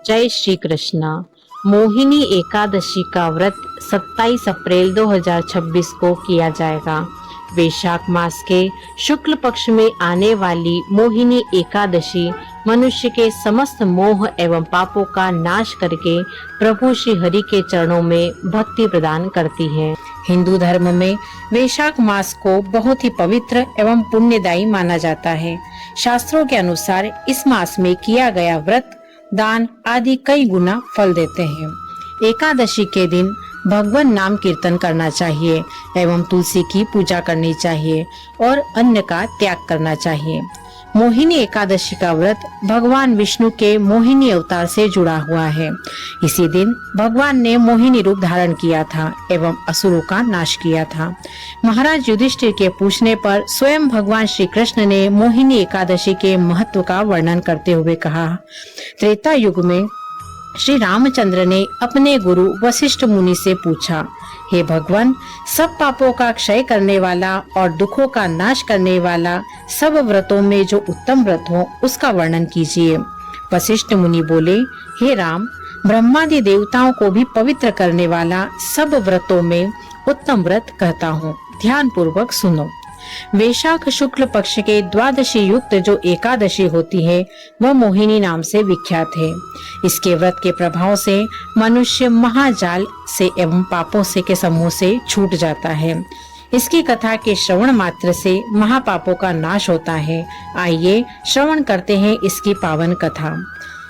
जय श्री कृष्णा। मोहिनी एकादशी का व्रत 27 अप्रैल 2026 को किया जाएगा। वैशाख मास के शुक्ल पक्ष में आने वाली मोहिनी एकादशी मनुष्य के समस्त मोह एवं पापों का नाश करके प्रभु श्री हरि के चरणों में भक्ति प्रदान करती है। हिंदू धर्म में वैशाख मास को बहुत ही पवित्र एवं पुण्यदायी माना जाता है। शास्त्रों के अनुसार इस मास में किया गया व्रत, दान आदि कई गुना फल देते हैं। एकादशी के दिन भगवान नाम कीर्तन करना चाहिए एवं तुलसी की पूजा करनी चाहिए और अन्न का त्याग करना चाहिए। मोहिनी एकादशी का व्रत भगवान विष्णु के मोहिनी अवतार से जुड़ा हुआ है। इसी दिन भगवान ने मोहिनी रूप धारण किया था एवं असुरों का नाश किया था। महाराज युधिष्ठिर के पूछने पर स्वयं भगवान श्री कृष्ण ने मोहिनी एकादशी के महत्व का वर्णन करते हुए कहा, त्रेता युग में श्री रामचंद्र ने अपने गुरु वशिष्ठ मुनि से पूछा, हे भगवान, सब पापों का क्षय करने वाला और दुखों का नाश करने वाला सब व्रतों में जो उत्तम व्रत हो उसका वर्णन कीजिए। वशिष्ठ मुनि बोले, हे राम, ब्रह्मादि देवताओं को भी पवित्र करने वाला सब व्रतों में उत्तम व्रत कहता हूँ, ध्यान पूर्वक सुनो। वैशाख शुक्ल पक्ष के द्वादशी युक्त जो एकादशी होती है वह मोहिनी नाम से विख्यात है। इसके व्रत के प्रभाव से मनुष्य महाजाल से एवं पापों से के समूह से छूट जाता है। इसकी कथा के श्रवण मात्र से महापापों का नाश होता है। आइए श्रवण करते हैं इसकी पावन कथा।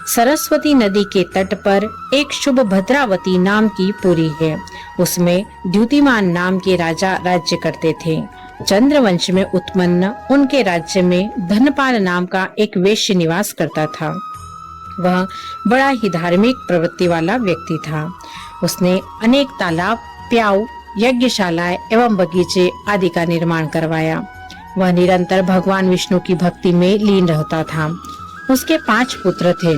सरस्वती नदी के तट पर एक शुभ भद्रावती नाम की पुरी है। उसमें द्युतिमान नाम के राजा राज्य करते थे। चंद्रवंश में उत्पन्न उनके राज्य में धनपाल नाम का एक वैश्य निवास करता था। वह बड़ा ही धार्मिक प्रवृत्ति वाला व्यक्ति था। उसने अनेक तालाब, प्याऊ, यज्ञशालाएं एवं बगीचे आदि का निर्माण करवाया। वह निरंतर भगवान विष्णु की भक्ति में लीन रहता था। उसके 5 पुत्र थे।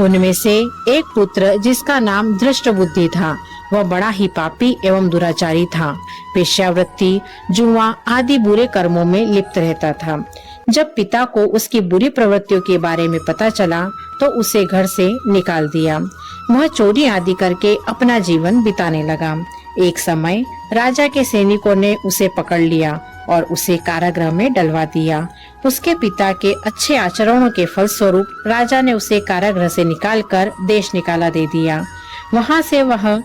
उनमें से एक पुत्र जिसका नाम धृष्टबुद्धि था, वह बड़ा ही पापी एवं दुराचारी था। वेश्यावृत्ति, जुआ आदि बुरे कर्मों में लिप्त रहता था। जब पिता को उसकी बुरी प्रवृत्तियों के बारे में पता चला तो उसे घर से निकाल दिया। वह चोरी आदि करके अपना जीवन बिताने लगा। एक समय राजा के सैनिकों ने उसे पकड़ लिया और उसे कारागृह में डलवा दिया। उसके पिता के अच्छे आचरणों के फलस्वरूप राजा ने उसे कारागृह से निकालकर देश निकाला दे दिया। वहां से वह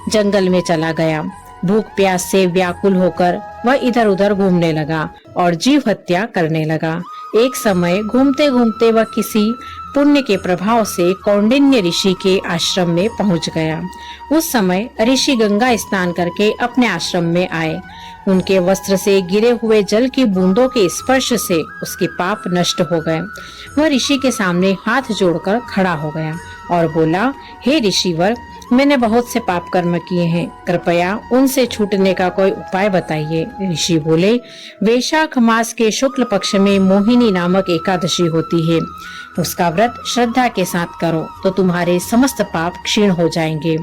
जंगल में चला गया। भूख प्यास से व्याकुल होकर वह इधर उधर घूमने लगा और जीव हत्या करने लगा। एक समय घूमते घूमते वह किसी पुण्य के प्रभाव से कौंडिन्य ऋषि के आश्रम में पहुंच गया। उस समय ऋषि गंगा स्नान करके अपने आश्रम में आए। उनके वस्त्र से गिरे हुए जल की बूंदों के स्पर्श से उसके पाप नष्ट हो गए। वह ऋषि के सामने हाथ जोड़कर खड़ा हो गया और बोला, हे ऋषिवर, मैंने बहुत से पाप कर्म किए हैं, कृपया उनसे छूटने का कोई उपाय बताइए। ऋषि बोले, वैशाख मास के शुक्ल पक्ष में मोहिनी नामक एकादशी होती है। उसका व्रत श्रद्धा के साथ करो तो तुम्हारे समस्त पाप क्षीण हो जाएंगे।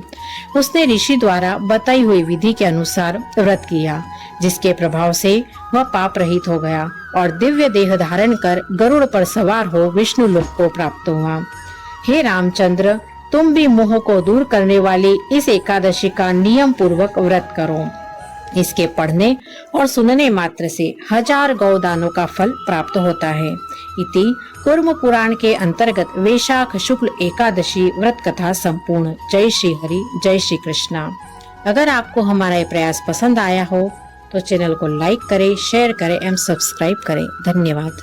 उसने ऋषि द्वारा बताई हुई विधि के अनुसार व्रत किया, जिसके प्रभाव से वह पाप रहित हो गया और दिव्य देह धारण कर गरुड़ पर सवार हो विष्णु लोक को प्राप्त हुआ। हे रामचंद्र, तुम भी मोह को दूर करने वाली इस एकादशी का नियम पूर्वक व्रत करो। इसके पढ़ने और सुनने मात्र से 1000 गौदानों का फल प्राप्त होता है। इति कूर्म पुराण के अंतर्गत वैशाख शुक्ल एकादशी व्रत कथा संपूर्ण। जय श्री हरि, जय श्री कृष्णा। अगर आपको हमारा ये प्रयास पसंद आया हो तो चैनल को लाइक करें, शेयर करें एवं सब्सक्राइब करें। धन्यवाद।